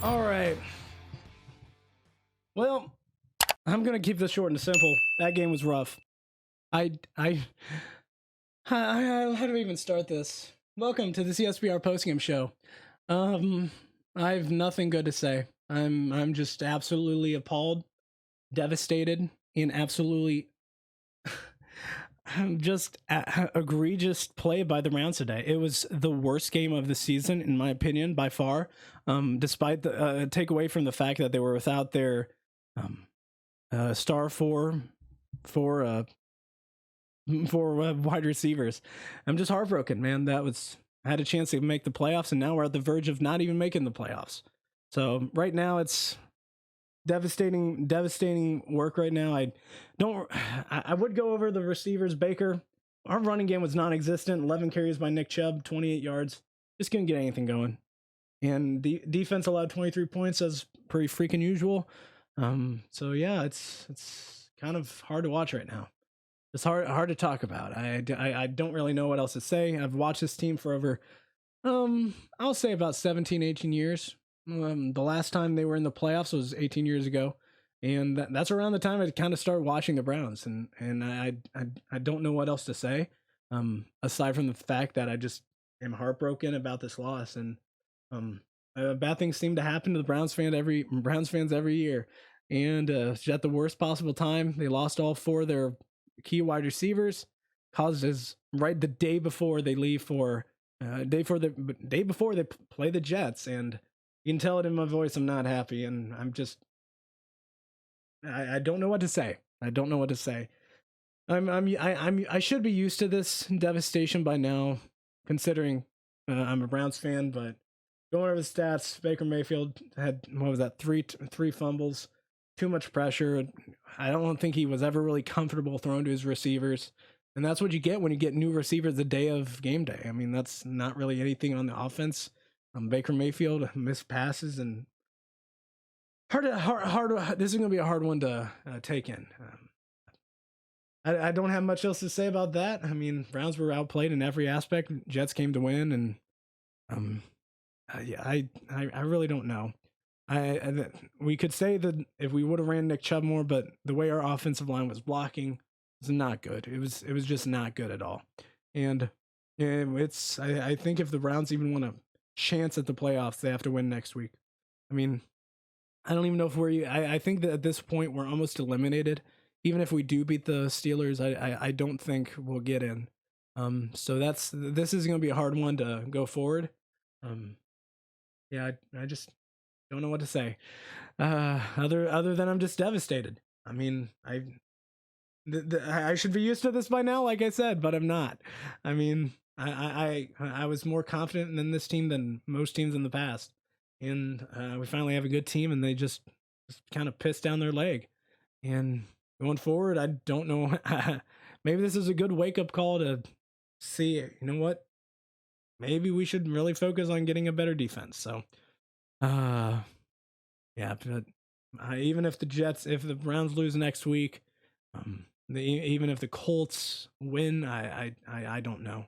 All right. Well, I'm gonna keep this short and simple. That game was rough. How do we even start this? Welcome to the CSBR postgame show. I have nothing good to say. I'm just absolutely appalled, devastated, and absolutely just egregious play by the Browns today. It was the worst game of the season, in my opinion, by far. Despite the take away from the fact that they were without their star for wide receivers. I'm just heartbroken, man. I had a chance to make the playoffs, and now we're at the verge of not even making the playoffs. So right now it's devastating work right now. I would go over the receivers. Baker, our running game was non-existent. 11 carries by Nick Chubb, 28 yards. Just couldn't get anything going. And the defense allowed 23 points, as pretty freaking usual. So yeah, it's kind of hard to watch right now. It's hard to talk about. I don't really know what else to say. I've watched this team for over, I'll say about 17, 18 years. The last time they were in the playoffs was 18 years ago, and that's around the time I kind of started watching the Browns, and I don't know what else to say, aside from the fact that I just am heartbroken about this loss, and bad things seem to happen to the Browns fans every year, and it's at the worst possible time. They lost all four of their key wide receivers, causes right the day before they leave for day before they play the Jets, and you can tell it in my voice. I'm not happy, and I don't know what to say. I don't know what to say. I should be used to this devastation by now, considering I'm a Browns fan. But going over the stats, Baker Mayfield had, what was that, three fumbles, too much pressure. I don't think he was ever really comfortable throwing to his receivers, and that's what you get when you get new receivers the day of game day. I mean, that's not really anything on the offense. Baker Mayfield missed passes, and hard. This is going to be a hard one to take in. I don't have much else to say about that. I mean, Browns were outplayed in every aspect. Jets came to win, and yeah, I really don't know. We could say that if we would have ran Nick Chubb more, but the way our offensive line was blocking was not good. It was just not good at all. And I think if the Browns even want to chance at the playoffs, they have to win next week. I mean, I don't even know if I think that at this point we're almost eliminated. Even if we do beat the Steelers, I don't think we'll get in. So this is going to be a hard one to go forward. Yeah, I just don't know what to say. Other than I'm just devastated. I mean, I should be used to this by now, like I said, but I'm not. I mean, I was more confident in this team than most teams in the past, and we finally have a good team, and they just kind of pissed down their leg. And going forward, I don't know. Maybe this is a good wake up call to see, you know what? Maybe we should really focus on getting a better defense. So, yeah, but even if the Browns lose next week, even if the Colts win, I don't know.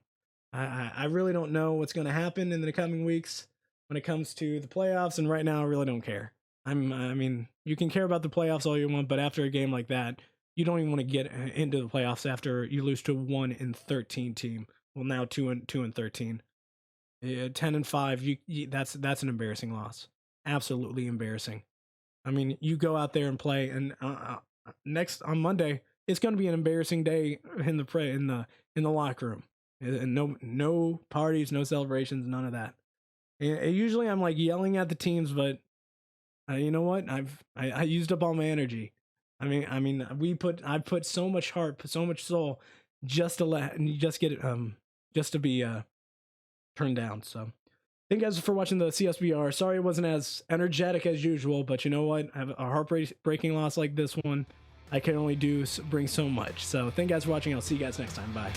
I really don't know what's going to happen in the coming weeks when it comes to the playoffs, and right now I really don't care. I mean, you can care about the playoffs all you want, but after a game like that, you don't even want to get into the playoffs after you lose to a 1-13 team. Well, now 2-13, 10-5. That's an embarrassing loss. Absolutely embarrassing. I mean, you go out there and play, and next on Monday, it's going to be an embarrassing day in the locker room. And no parties, no celebrations, none of that. And usually I'm like yelling at the teams, but you know what? I used up all my energy. I mean, I put so much heart, so much soul, just to be turned down. So thank you guys for watching the CSBR. Sorry it wasn't as energetic as usual, but you know what? I have a heartbreaking loss like this one. I can only bring so much. So thank you guys for watching. I'll see you guys next time. Bye.